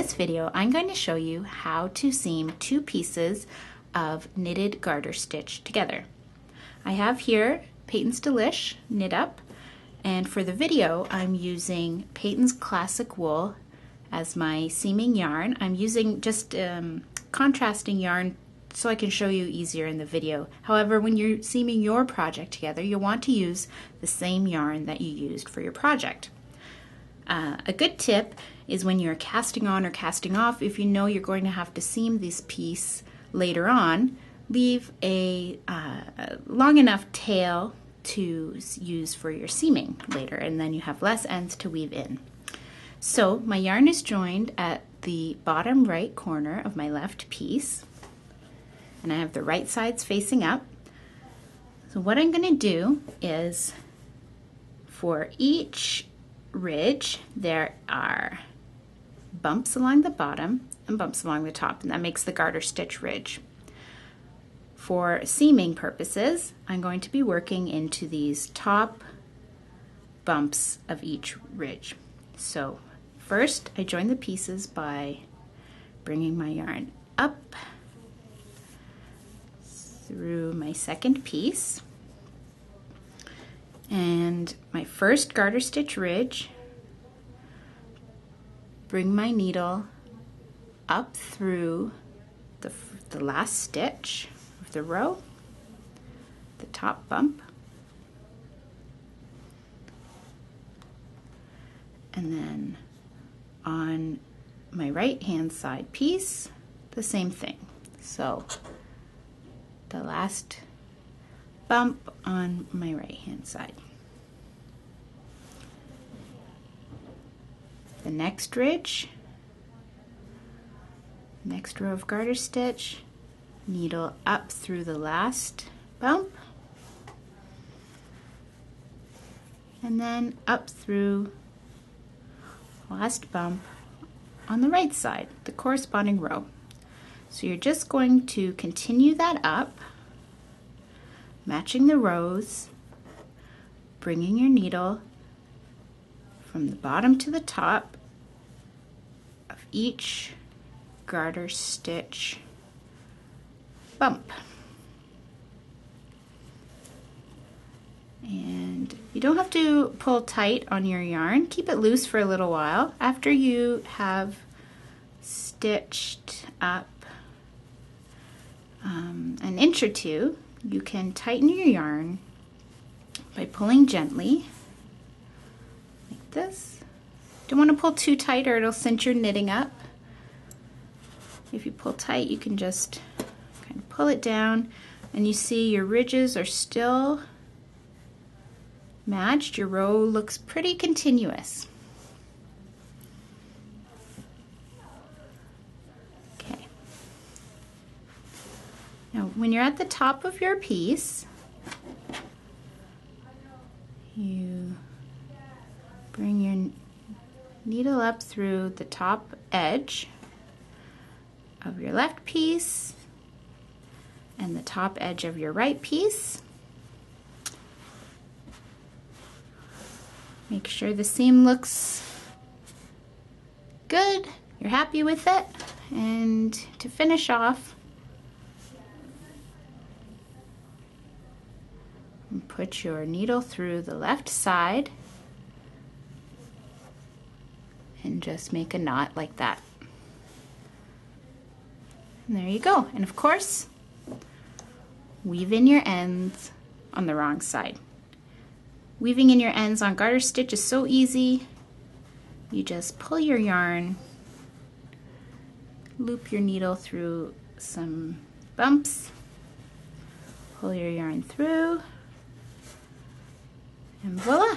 this video, I'm going to show you how to seam two pieces of knitted garter stitch together. I have here Peyton's Delish Knit Up, and for the video I'm using Peyton's Classic Wool as my seaming yarn. I'm using just contrasting yarn so I can show you easier in the video. However, when you're seaming your project together, you'll want to use the same yarn that you used for your project. A good tip is when you're casting on or casting off, if you know you're going to have to seam this piece later on, leave a long enough tail to use for your seaming later, and then you have less ends to weave in. So my yarn is joined at the bottom right corner of my left piece, and I have the right sides facing up. So what I'm going to do is, for each ridge there are bumps along the bottom and bumps along the top, and that makes the garter stitch ridge. For seaming purposes, I'm going to be working into these top bumps of each ridge. So first I join the pieces by bringing my yarn up through my second piece, and my first garter stitch ridge, bring my needle up through the last stitch of the row, the top bump, and then on my right hand side piece the same thing. So the last bump on my right hand side. The next ridge, next row of garter stitch, needle up through the last bump, and then up through the last bump on the right side, the corresponding row. So you're just going to continue that up, matching the rows, bringing your needle from the bottom to the top of each garter stitch bump. And you don't have to pull tight on your yarn. Keep it loose for a little while. After you have stitched up an inch or two, you can tighten your yarn by pulling gently like this. Don't want to pull too tight or it'll cinch your knitting up. If you pull tight, you can just kind of pull it down, and you see your ridges are still matched. Your row looks pretty continuous. Okay. Now, when you're at the top of your piece, you bring your needle up through the top edge of your left piece and the top edge of your right piece. Make sure the seam looks good, you're happy with it, and to finish off, put your needle through the left side and just make a knot like that. And there you go. And of course, weave in your ends on the wrong side. Weaving in your ends on garter stitch is so easy. You just pull your yarn, loop your needle through some bumps, pull your yarn through, and voila!